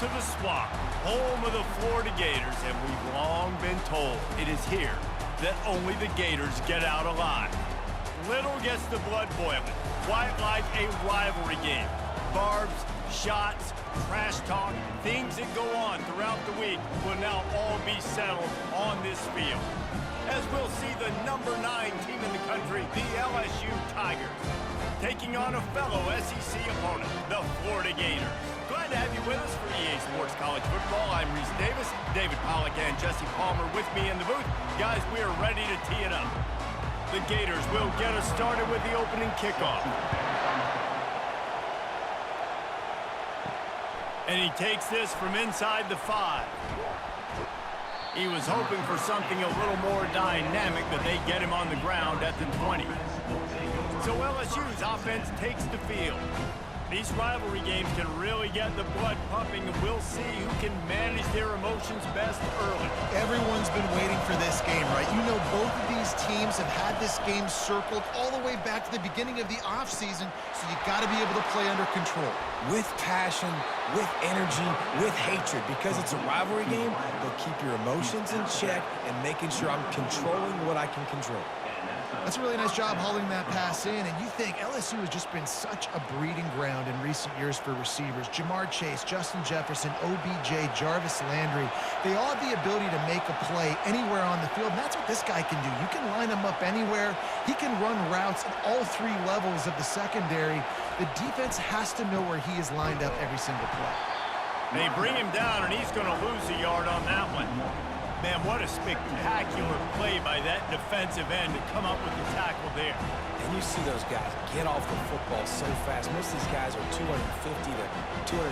to the Swamp, home of the Florida Gators, and we've long been told it is here that only the Gators get out alive. Little gets the blood boiling, quite like a rivalry game. Barbs, shots, trash talk, things that go on throughout the week will now all be settled on this field. As we'll see the number 9 team in the country, the LSU Tigers, taking on a fellow SEC opponent, the Florida Gators. Glad to have you with us for EA Sports College Football. I'm Reese Davis, David Pollack and Jesse Palmer with me in the booth. Guys, we are ready to tee it up. The Gators will get us started with the opening kickoff. And he takes this from inside the 5. He was hoping for something a little more dynamic, but they get him on the ground at the 20. So LSU's offense takes the field. These rivalry games can really get the blood pumping, and we'll see who can manage their emotions best early. Everyone's been waiting for this game, right? You know, both of these teams have had this game circled all the way back to the beginning of the offseason, so you got to be able to play under control. With passion, with energy, with hatred, because it's a rivalry game, they'll keep your emotions in check and making sure I'm controlling what I can control. That's a really nice job hauling that pass in, and you think LSU has just been such a breeding ground in recent years for receivers. Jamar Chase, Justin Jefferson, OBJ, Jarvis Landry, they all have the ability to make a play anywhere on the field, and that's what this guy can do. You can line him up anywhere. He can run routes at all 3 levels of the secondary. The defense has to know where he is lined up every single play. They bring him down, and he's going to lose a yard on that one. Man, what a spectacular play by that defensive end to come up with the tackle there. And you see those guys get off the football so fast. Most of these guys are 250 to 275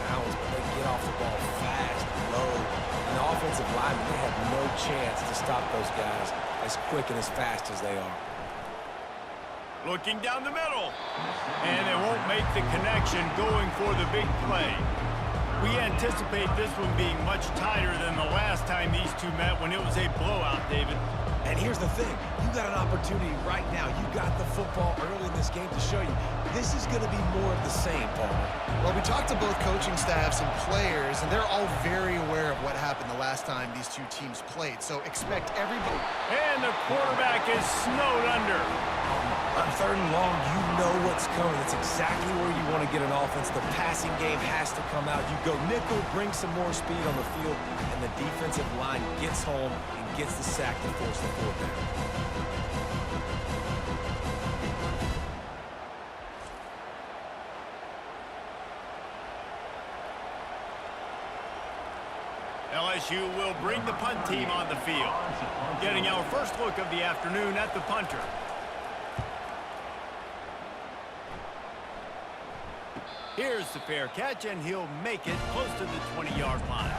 pounds, but they get off the ball fast, low. And the offensive linemen, they have no chance to stop those guys as quick and as fast as they are. Looking down the middle. And they won't make the connection going for the big play. We anticipate this one being much tighter than the last time these two met when it was a blowout, David. And here's the thing. You got an opportunity right now. You got the football early in this game to show you this is going to be more of the same, Paul. Well, we talked to both coaching staffs and players, and they're all very aware of what happened the last time these two teams played. So expect everybody. And the quarterback is snowed under. On 3rd and long, you know what's coming. It's exactly where you want to get an offense. The passing game has to come out. You go nickel, bring some more speed on the field, and the defensive line gets home and gets the sack to force the 4th down. LSU will bring the punt team on the field. Getting our first look of the afternoon at the punter. Here's the fair catch, and he'll make it close to the 20-yard line.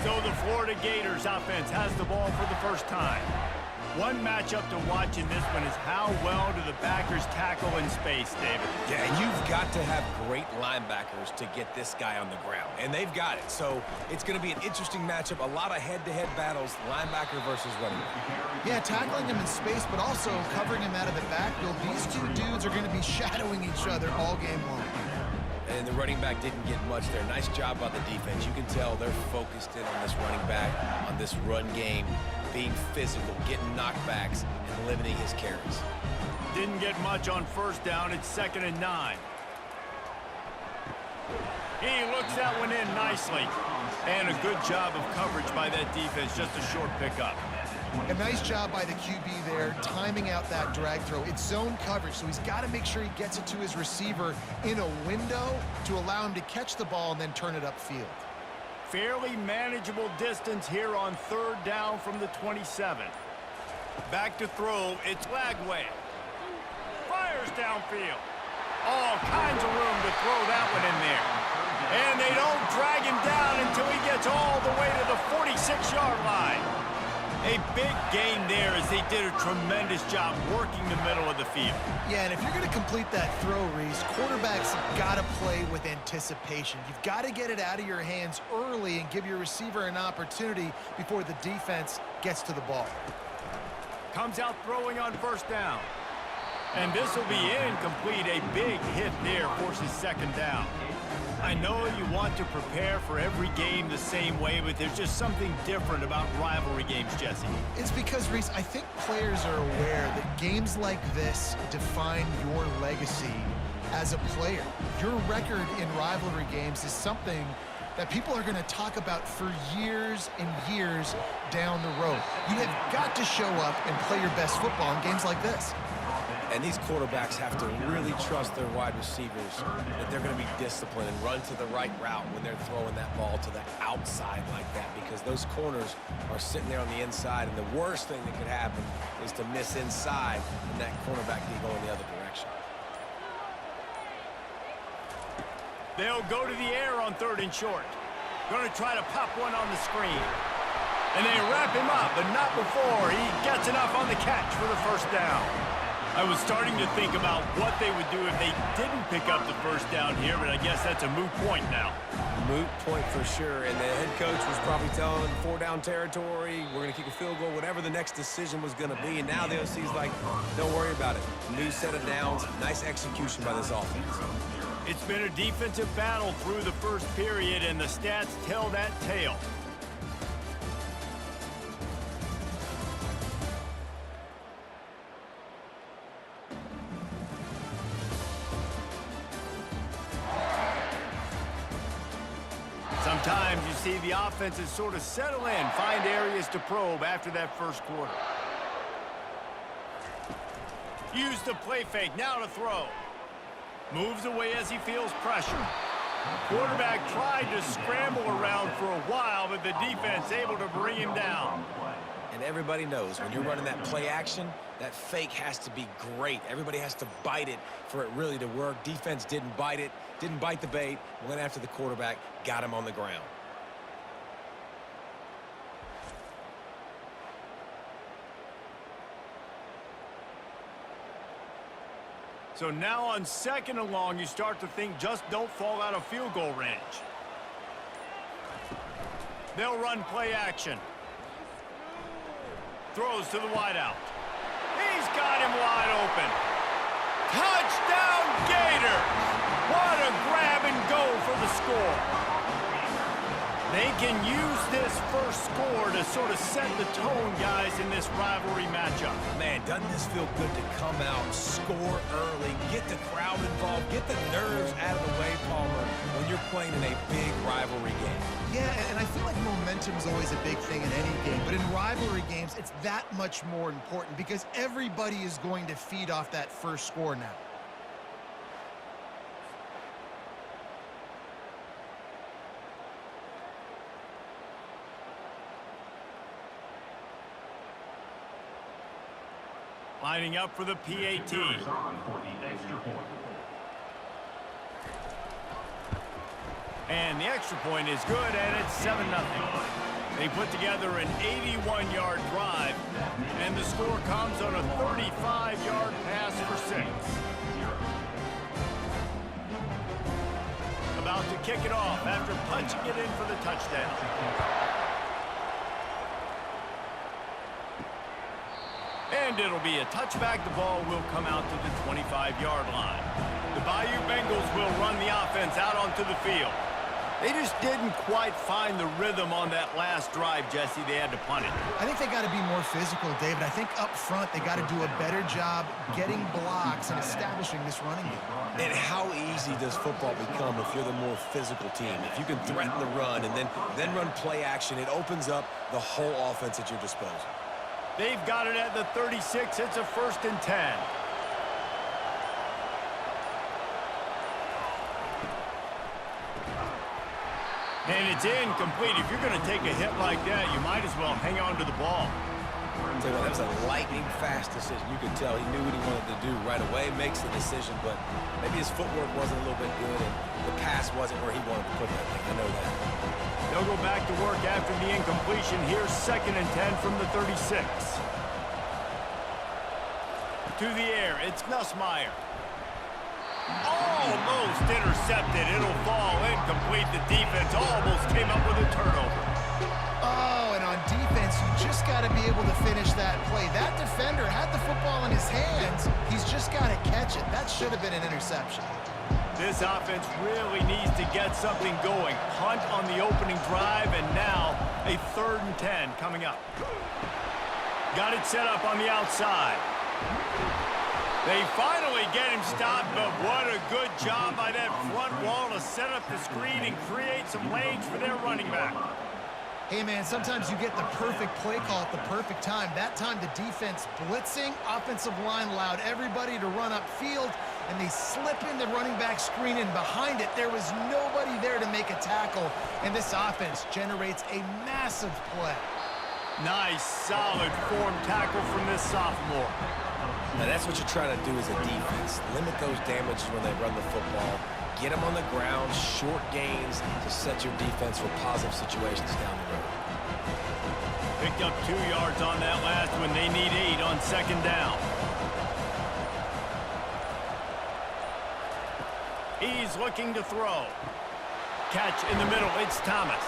So the Florida Gators offense has the ball for the first time. One matchup to watch in this one is how well do the backers tackle in space, David? Yeah, and you've got to have great linebackers to get this guy on the ground, and they've got it. So it's going to be an interesting matchup, a lot of head-to-head battles, linebacker versus running back. Yeah, tackling him in space, but also covering him out of the backfield. These two dudes are going to be shadowing each other all game long. And the running back didn't get much there. Nice job by the defense. You can tell they're focused in on this running back, on this run game, being physical, getting knockbacks, and limiting his carries. Didn't get much on 1st down. It's 2nd and 9. He looks that one in nicely. And a good job of coverage by that defense. Just a short pickup. A nice job by the QB there, timing out that drag throw. It's zone coverage, so he's got to make sure he gets it to his receiver in a window to allow him to catch the ball and then turn it upfield. Fairly manageable distance here on 3rd down from the 27. Back to throw, it's Lagway. Fires downfield. All kinds of room to throw that one in there. And they don't drag him down until he gets all the way to the 46-yard line. A big gain there as they did a tremendous job working the middle of the field. Yeah, and if you're going to complete that throw, Reese, quarterbacks have got to play with anticipation. You've got to get it out of your hands early and give your receiver an opportunity before the defense gets to the ball. Comes out throwing on 1st down. And this will be incomplete. A big hit there forces 2nd down. I know you want to prepare for every game the same way, but there's just something different about rivalry games, Jesse. It's because, Reese, I think players are aware that games like this define your legacy as a player. Your record in rivalry games is something that people are going to talk about for years and years down the road. You have got to show up and play your best football in games like this. And these quarterbacks have to really trust their wide receivers that they're going to be disciplined and run to the right route when they're throwing that ball to the outside like that, because those corners are sitting there on the inside, and the worst thing that could happen is to miss inside and that cornerback be going the other direction. They'll go to the air on 3rd and short. Going to try to pop one on the screen. And they wrap him up, but not before he gets enough on the catch for the first down. I was starting to think about what they would do if they didn't pick up the first down here, but I guess that's a moot point now. Moot point for sure, and the head coach was probably telling them 4-down territory, we're going to kick a field goal, whatever the next decision was going to be, and now the OC's like, don't worry about it. New set of downs, nice execution by this offense. It's been a defensive battle through the first period, and the stats tell that tale. Sometimes you see the offenses sort of settle in, find areas to probe after that first quarter. Use the play fake, now to throw. Moves away as he feels pressure. Quarterback tried to scramble around for a while, but the defense able to bring him down. And everybody knows when you're running that play action, that fake has to be great. Everybody has to bite it for it really to work. Defense didn't bite it, didn't bite the bait, went after the quarterback, got him on the ground. So now on 2nd and long, you start to think just don't fall out of field goal range. They'll run play action. Throws to the wideout. He's got him wide open. Touchdown Gators! What a grab and go for the score. They can use this first score to sort of set the tone, guys, in this rivalry matchup. Man, doesn't this feel good to come out, score early, get the crowd involved, get the nerves out of the way, Palmer, when you're playing in a big rivalry game. Yeah, and I feel like momentum is always a big thing in any game, but in rivalry games, it's that much more important because everybody is going to feed off that first score now. Lining up for the PAT. And the extra point is good, and it's 7-0. They put together an 81-yard drive, and the score comes on a 35-yard pass for 6. About to kick it off after punching it in for the touchdown. And it'll be a touchback. The ball will come out to the 25-yard line. The Bayou Bengals will run the offense out onto the field. They just didn't quite find the rhythm on that last drive, Jesse. They had to punt it. I think they got to be more physical, David. I think up front they got to do a better job getting blocks and establishing this running game. And how easy does football become if you're the more physical team? If you can threaten the run and then run play action, it opens up the whole offense at your disposal. They've got it at the 36. It's a 1st and 10. And it's incomplete. If you're going to take a hit like that, you might as well hang on to the ball. Tell you what, that was a lightning-fast decision. You could tell he knew what he wanted to do right away, makes the decision, but maybe his footwork wasn't a little bit good, and the pass wasn't where he wanted to put that thing. I know that. They'll go back to work after the incompletion. Here's 2nd and 10 from the 36. To the air, it's Nussmeier. Almost intercepted. It'll fall incomplete. The defense almost came up with a turnover. Oh, and on defense, you just got to be able to finish that play. That defender had the football in his hands. He's just got to catch it. That should have been an interception. This offense really needs to get something going. Punt on the opening drive, and now a 3rd and 10 coming up. Got it set up on the outside. They finally get him stopped, but what a good job by that front wall to set up the screen and create some lanes for their running back. Hey, man, sometimes you get the perfect play call at the perfect time. That time the defense blitzing, offensive line allowed everybody to run upfield, and they slip in the running back screen, and behind it there was nobody there to make a tackle, and this offense generates a massive play. Nice, solid form tackle from this sophomore. Now that's what you're trying to do as a defense. Limit those damages when they run the football. Get them on the ground, short gains to set your defense for positive situations down the road. Picked up 2 yards on that last one. They need 8 on 2nd down. He's looking to throw. Catch in the middle. It's Thomas.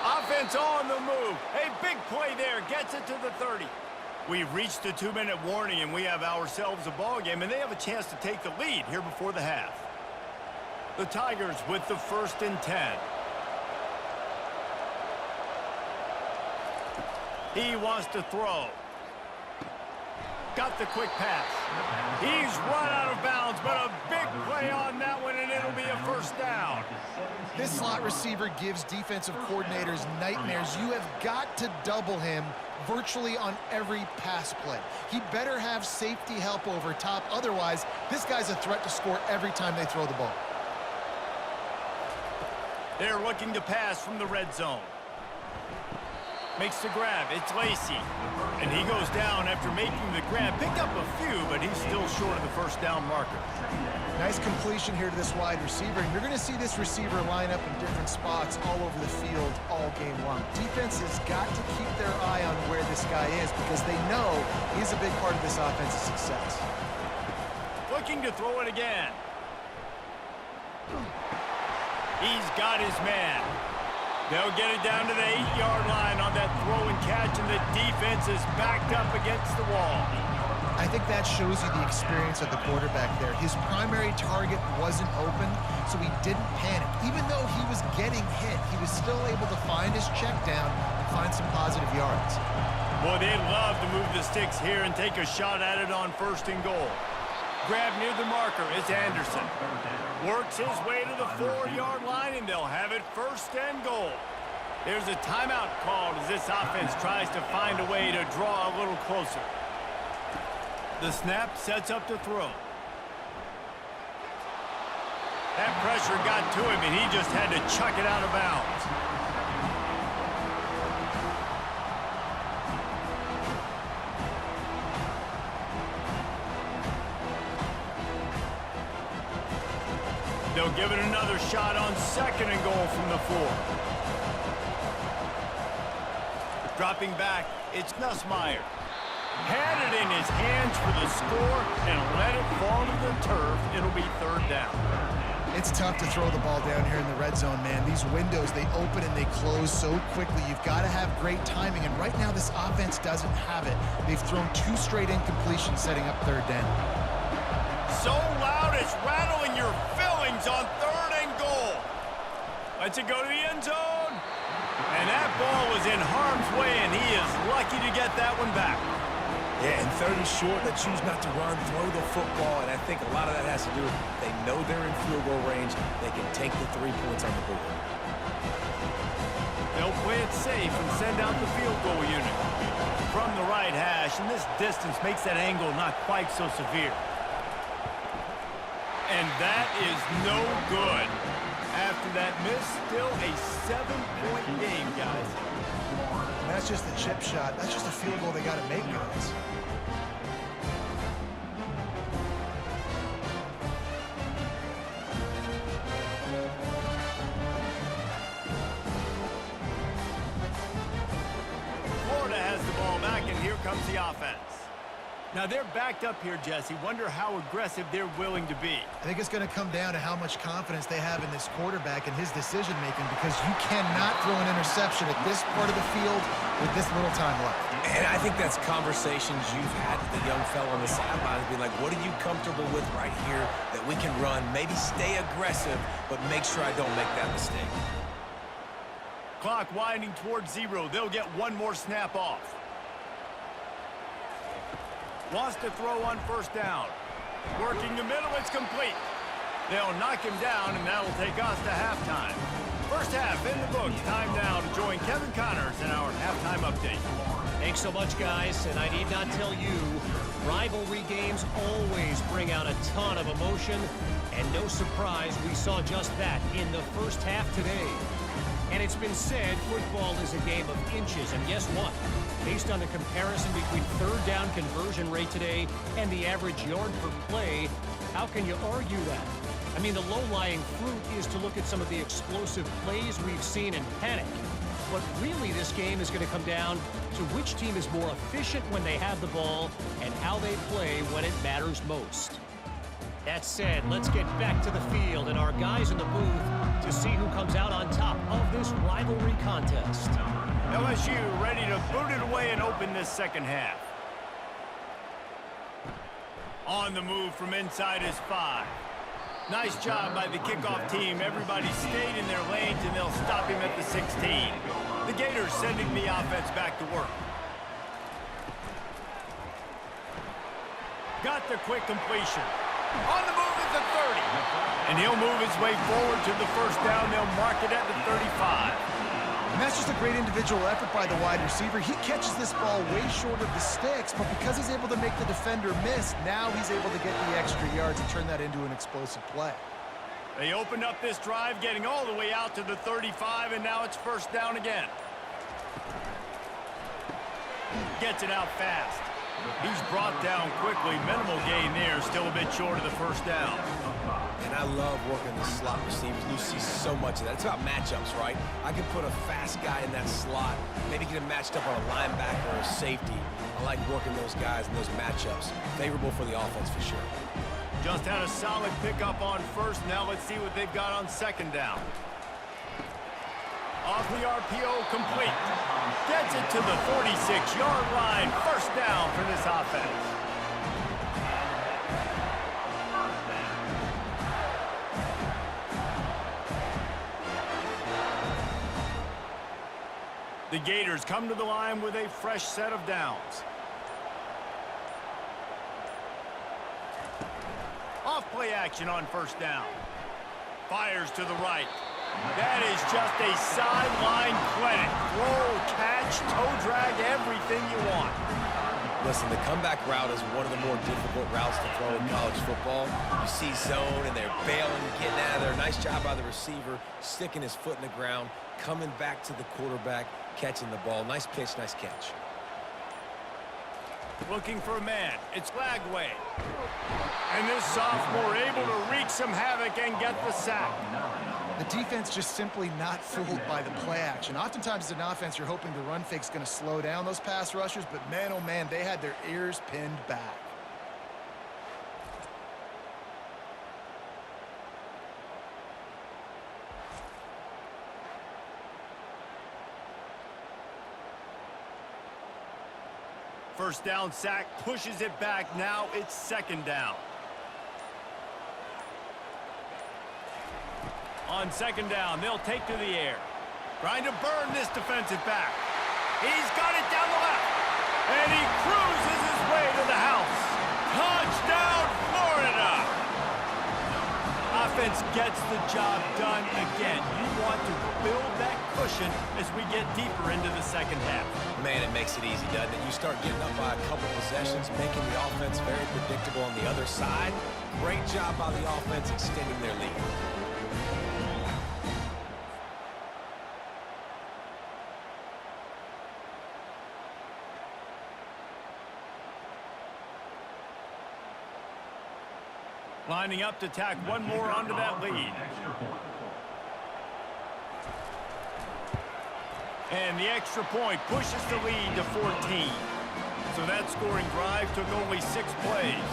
Offense on the move. A big play there. Gets it to the 30. We've reached the 2-minute warning, and we have ourselves a ball game, and they have a chance to take the lead here before the half. The Tigers with the 1st and 10. He wants to throw. Got the quick pass. He's run out of bounds, but a big play on that one, and it'll be a 1st down. This slot receiver gives defensive coordinators nightmares. You have got to double him virtually on every pass play. He better have safety help over top. Otherwise, this guy's a threat to score every time they throw the ball. They're looking to pass from the red zone. Makes the grab. It's Lacey. And he goes down after making the grab. Picked up a few, but he's still short of the 1st down marker. Nice completion here to this wide receiver. And you're going to see this receiver line up in different spots all over the field all game long. Defense has got to keep their eye on where this guy is because they know he's a big part of this offense's success. Looking to throw it again. He's got his man. They'll get it down to the 8-yard line on that throw and catch, and the defense is backed up against the wall. I think that shows you the experience of the quarterback there. His primary target wasn't open, so he didn't panic. Even though he was getting hit, he was still able to find his check down and find some positive yards. Boy, they love to move the sticks here and take a shot at it on 1st and goal. Grab near the marker. It's Anderson. Works his way to the 4-yard line, and they'll have it 1st and goal. There's a timeout called as this offense tries to find a way to draw a little closer. The snap sets up to throw. That pressure got to him, and he just had to chuck it out of bounds. They'll give it another shot on 2nd and goal from the 4. Dropping back, it's Nussmeier. Had it in his hands for the score and let it fall to the turf. It'll be 3rd down. It's tough to throw the ball down here in the red zone, man. These windows, they open and they close so quickly. You've got to have great timing, and right now this offense doesn't have it. They've thrown 2 straight incompletions setting up 3rd down. So loud it's rattling your fillings on 3rd and goal. Lets it go to the end zone. And that ball was in harm's way, and he is lucky to get that one back. Yeah, and 30 short, they choose not to run, throw the football, and I think a lot of that has to do with they know they're in field goal range. They can take the 3 points on the board. They'll play it safe and send out the field goal unit. From the right hash, and this distance makes that angle not quite so severe. And that is no good. After that miss, still a 7-point game, guys. And that's just a chip shot. That's just a field goal they got to make, guys. Florida has the ball back, and here comes the offense. Now they're backed up here, Jesse. Wonder how aggressive they're willing to be. I think it's going to come down to how much confidence they have in this quarterback and his decision-making, because you cannot throw an interception at this part of the field with this little time left. And I think that's conversations you've had with the young fella on the sideline, being like, what are you comfortable with right here that we can run? Maybe stay aggressive, but make sure I don't make that mistake. Clock winding towards 0. They'll get one more snap off. Wants to throw on first down. Working the middle, it's complete. They'll knock him down, and that'll take us to halftime. First half in the books. Time now to join Kevin Connors in our halftime update. Thanks so much, guys, and I need not tell you, rivalry games always bring out a ton of emotion, and no surprise we saw just that in the first half today. And it's been said football is a game of inches, and guess what? Based on the comparison between third down conversion rate today and the average yard per play, how can you argue that? I mean, the low-lying fruit is to look at some of the explosive plays we've seen and panic. But really, this game is going to come down to which team is more efficient when they have the ball and how they play when it matters most. That said, let's get back to the field and our guys in the booth to see who comes out on top of this rivalry contest. LSU ready to boot it away and open this second half. On the move from inside is 5. Nice job by the kickoff team. Everybody stayed in their lanes, and they'll stop him at the 16. The Gators sending the offense back to work. Got the quick completion. On the move is the 30. And he'll move his way forward to the first down. They'll mark it at the 35. And that's just a great individual effort by the wide receiver. He catches this ball way short of the sticks, but because he's able to make the defender miss, now he's able to get the extra yards and turn that into an explosive play. They opened up this drive, getting all the way out to the 35, and now it's first down again. Gets it out fast. He's brought down quickly. Minimal gain there, still a bit short of the first down. And I love working the slot receivers. You see so much of that. It's about matchups, right? I can put a fast guy in that slot, maybe get him matched up on a linebacker or a safety. I like working those guys in those matchups. Favorable for the offense for sure. Just had a solid pickup on first. Now let's see what they've got on second down. Off the RPO, complete. Gets it to the 46-yard line. First down for this offense. The Gators come to the line with a fresh set of downs. Off play action on first down. Fires to the right. That is just a sideline clinic. Throw, catch, toe drag, everything you want. Listen, the comeback route is one of the more difficult routes to throw in college football. You see zone, and they're bailing, getting out of there. Nice job by the receiver, sticking his foot in the ground, coming back to the quarterback, catching the ball. Nice pitch, nice catch. Looking for a man. It's Lagway. And this sophomore able to wreak some havoc and get the sack. The defense just simply not fooled by the play action. Oftentimes as an offense, you're hoping the run fake's going to slow down those pass rushers, but man, oh man, they had their ears pinned back. First down sack, pushes it back. Now it's second down. On second down, they'll take to the air. Trying to burn this defensive back. He's got it down the left. And he cruises his way to the house. Touchdown, Florida! Offense gets the job done again. You want to build that cushion as we get deeper into the second half. Man, it makes it easy, doesn't it? You start getting up by a couple possessions, making the offense very predictable on the other side. Great job by the offense extending their lead. Lining up to tack one more onto that lead. And the extra point pushes the lead to 14. So that scoring drive took only 6 plays.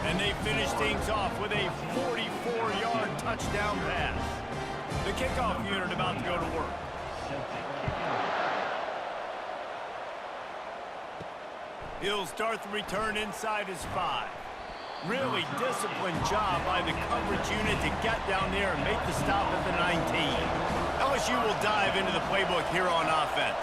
And they finished things off with a 44-yard touchdown pass. The kickoff unit about to go to work. He'll start the return inside his 5. Really disciplined job by the coverage unit to get down there and make the stop at the 19. LSU will dive into the playbook here on offense.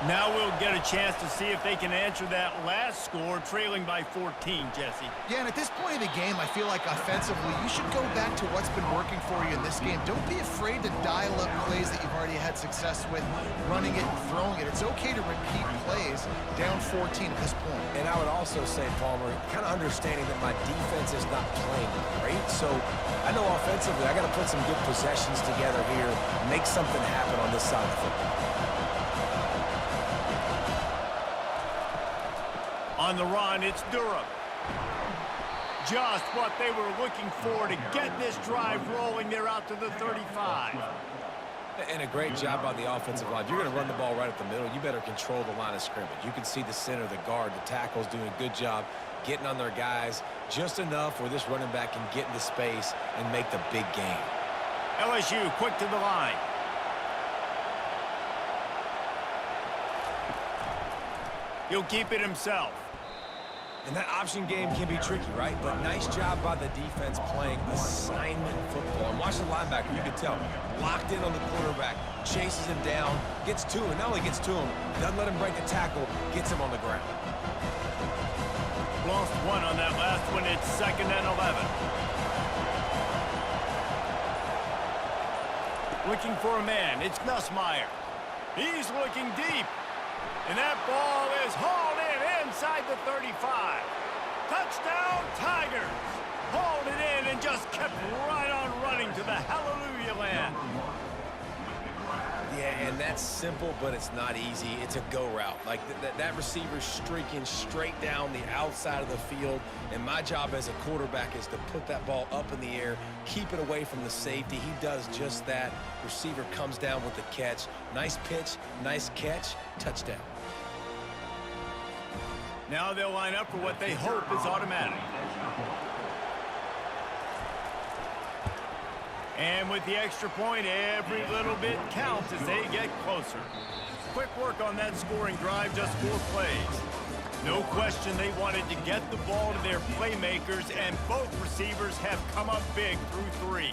Now we'll get a chance to see if they can answer that last score, trailing by 14, Jesse. Yeah, and at this point of the game, I feel like offensively, you should go back to what's been working for you in this game. Don't be afraid to dial up plays that you've already had success with, running it and throwing it. It's okay to repeat plays down 14 at this point. And I would also say, Palmer, kind of understanding that my defense is not playing great, so I know offensively I got to put some good possessions together here, make something happen on this side of the football. On the run, it's Durham. Just what they were looking for to get this drive rolling. They're out to the 35. And a great job by the offensive line. If you're going to run the ball right up the middle, you better control the line of scrimmage. You can see the center, the guard, the tackles doing a good job getting on their guys just enough where this running back can get into space and make the big game. LSU quick to the line. He'll keep it himself. And that option game can be tricky, right? But nice job by the defense playing assignment football. And watch the linebacker, you can tell, locked in on the quarterback, chases him down, gets to him, not only gets to him, doesn't let him break a tackle, gets him on the ground. Lost one on that last one. It's 2nd and 11. Looking for a man. It's Nussmeier. He's looking deep. And that ball is hauled in inside the 35. Touchdown, Tigers. Hauled it in and just kept right on running to the hallelujah land. Yeah, and that's simple, but it's not easy. It's a go route. Like that receiver's streaking straight down the outside of the field, and my job as a quarterback is to put that ball up in the air, keep it away from the safety. He does just that. Receiver comes down with the catch. Nice pitch, nice catch, touchdown. Now they'll line up for what they hope is automatic. And with the extra point, every little bit counts as they get closer. Quick work on that scoring drive, just 4 plays. No question they wanted to get the ball to their playmakers, and both receivers have come up big through 3.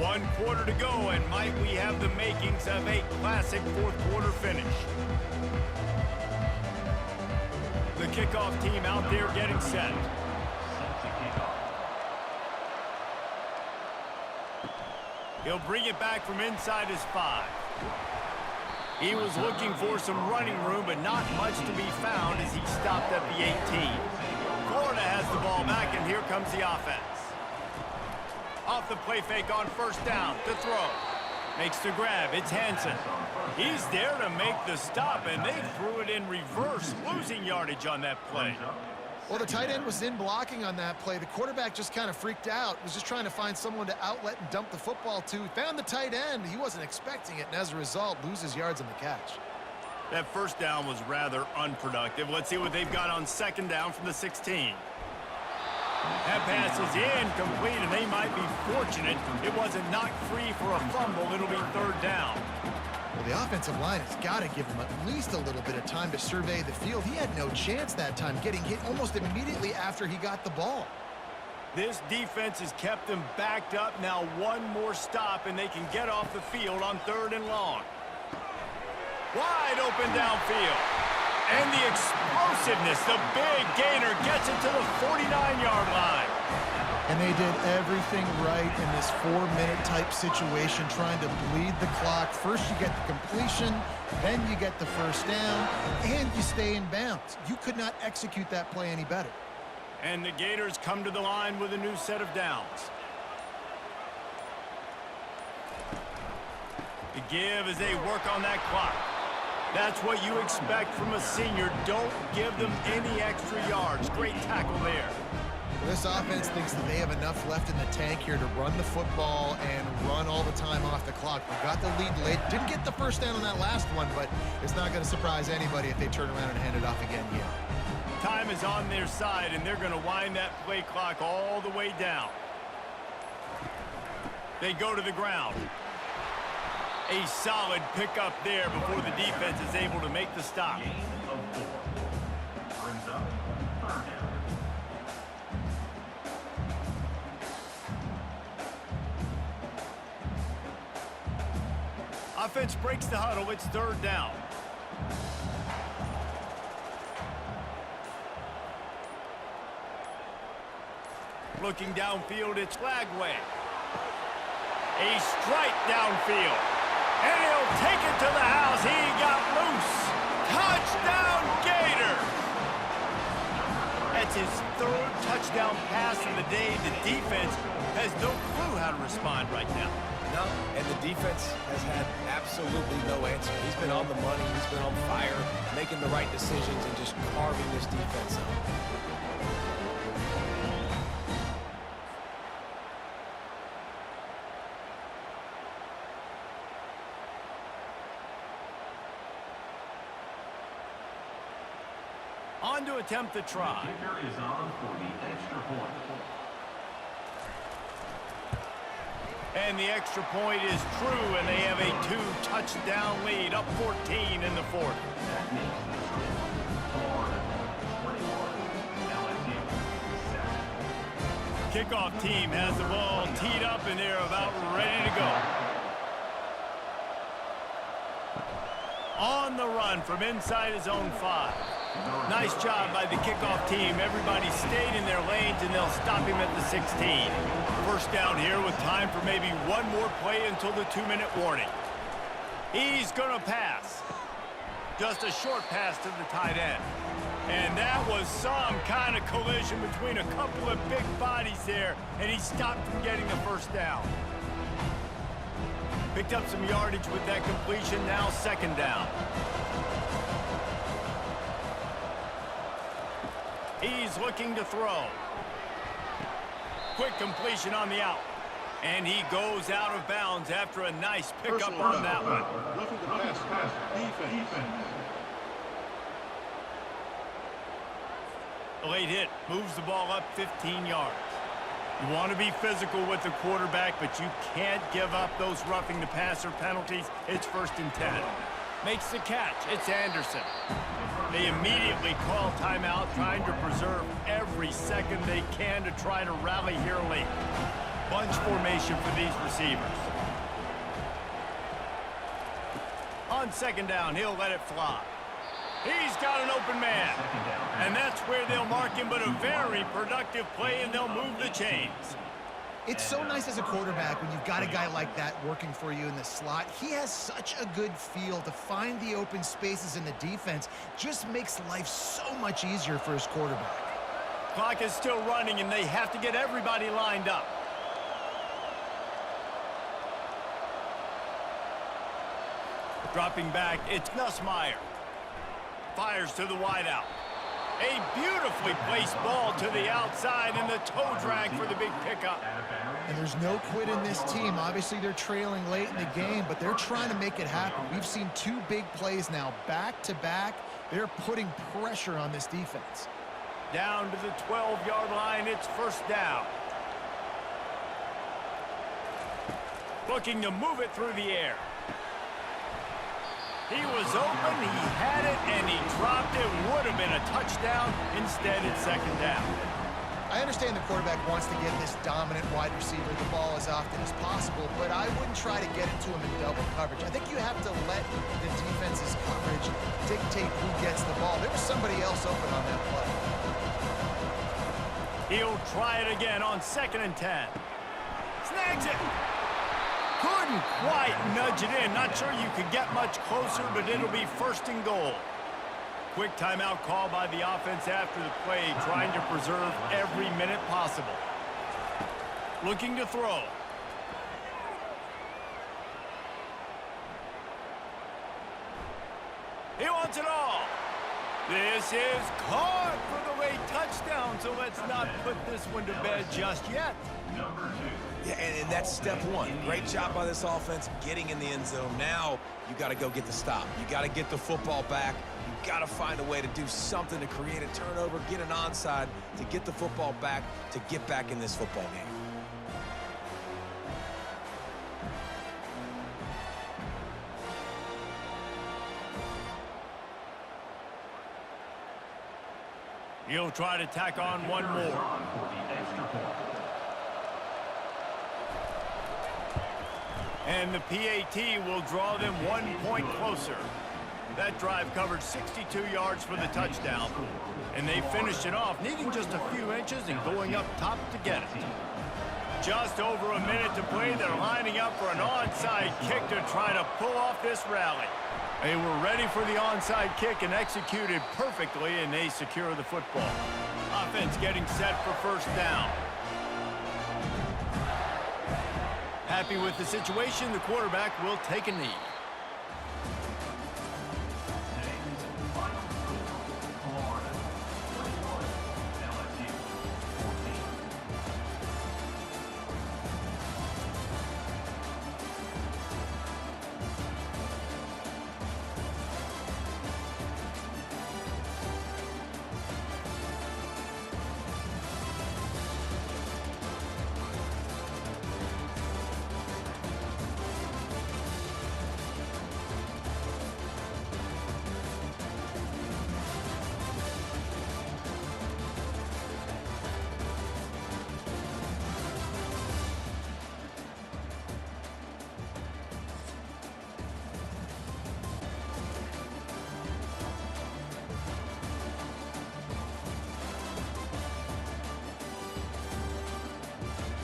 One quarter to go, and might we have the makings of a classic 4th quarter finish. The kickoff team out there getting set. He'll bring it back from inside his 5. He was looking for some running room, but not much to be found as he stopped at the 18. Florida has the ball back, and here comes the offense. Off the play fake on 1st down to throw. Makes the grab. It's Hansen. He's there to make the stop, and they threw it in reverse, losing yardage on that play. Well, the tight end was in blocking on that play. The quarterback just kind of freaked out, was just trying to find someone to outlet and dump the football to. He found the tight end. He wasn't expecting it, and as a result, loses yards on the catch. That 1st down was rather unproductive. Let's see what they've got on 2nd down from the 16. That pass is incomplete, and they might be fortunate it wasn't knocked free for a fumble. It'll be 3rd down. Well, the offensive line has got to give him at least a little bit of time to survey the field. He had no chance that time, getting hit almost immediately after he got the ball. This defense has kept them backed up. Now one more stop, and they can get off the field on 3rd and long. Wide open downfield. And the explosiveness, the big gainer gets it to the 49-yard line. And they did everything right in this 4-minute type situation, trying to bleed the clock. First you get the completion, then you get the 1st down, and you stay in bounds. You could not execute that play any better. And the Gators come to the line with a new set of downs. The give as they work on that clock. That's what you expect from a senior. Don't give them any extra yards. Great tackle there. This offense thinks that they have enough left in the tank here to run the football and run all the time off the clock. We got the lead late. Didn't get the first down on that last one, but it's not going to surprise anybody if they turn around and hand it off again here. Time is on their side, and they're going to wind that play clock all the way down. They go to the ground. A solid pickup there before the defense is able to make the stop. Offense breaks the huddle. It's third down. Looking downfield, it's Flagway. A strike downfield. And he'll take it to the house. He got loose. Touchdown, Gators! That's his third touchdown pass of the day. The defense has no clue how to respond right now. No, and the defense has had absolutely no answer. He's been on the money. He's been on fire, making the right decisions and just carving this defense up. On to attempt the try. The kicker is on for the extra point. And the extra point is true, and they have a 2-touchdown lead, up 14 in the fourth. That makes the score Florida 21, LSU 7. Kickoff team has the ball teed up, and they're about ready to go. On the run from inside his own 5. Nice job by the kickoff team. Everybody stayed in their lanes, and they'll stop him at the 16. First down here with time for maybe one more play until the 2-minute warning. He's going to pass. Just a short pass to the tight end. And that was some kind of collision between a couple of big bodies there, and he stopped from getting the first down. Picked up some yardage with that completion. Now second down. He's looking to throw. Quick completion on the out. And he goes out of bounds after a nice pickup on that one. Roughing the pass. Defense. A late hit moves the ball up 15 yards. You want to be physical with the quarterback, but you can't give up those roughing the passer penalties. It's 1st and 10. Makes the catch. It's Anderson. They immediately call timeout, trying to preserve every second they can to try to rally here late. Bunch formation for these receivers. On second down, he'll let it fly. He's got an open man. And that's where they'll mark him, but a very productive play, and they'll move the chains. It's so nice as a quarterback when you've got a guy like that working for you in the slot. He has such a good feel to find the open spaces in the defense. Just makes life so much easier for his quarterback. Clock is still running, and they have to get everybody lined up. Dropping back, it's Nussmeier. Fires to the wideout. A beautifully placed ball to the outside, and the toe drag for the big pickup. And there's no quit in this team. Obviously, they're trailing late in the game, but they're trying to make it happen. We've seen 2 big plays now, back-to-back. They're putting pressure on this defense. Down to the 12-yard line, it's first down. Looking to move it through the air. He was open, he had it, and he dropped it. Would have been a touchdown. Instead, it's second down. I understand the quarterback wants to get this dominant wide receiver the ball as often as possible, but I wouldn't try to get into him in double coverage. I think you have to let the defense's coverage dictate who gets the ball. There was somebody else open on that play. He'll try it again on 2nd and 10. Snags it. Couldn't quite nudge it in. Not sure you could get much closer, but it'll be 1st and goal. Quick timeout call by the offense after the play, trying to preserve every minute possible. Looking to throw. He wants it all. This is caught for the late touchdown, so let's not put this one to bed just yet. Number 2. Yeah, and that's step one. Great job by this offense getting in the end zone. Now you got to go get the stop. You got to get the football back. You got to find a way to do something to create a turnover, get an onside, to get the football back, to get back in this football game. He'll try to tack on one more. For the extra point. And the PAT will draw them 1 point closer. That drive covered 62 yards for the touchdown. And they finished it off, needing just a few inches and going up top to get it. Just over a minute to play. They're lining up for an onside kick to try to pull off this rally. They were ready for the onside kick and executed perfectly, and they secure the football. Offense getting set for first down. Happy with the situation, the quarterback will take a knee.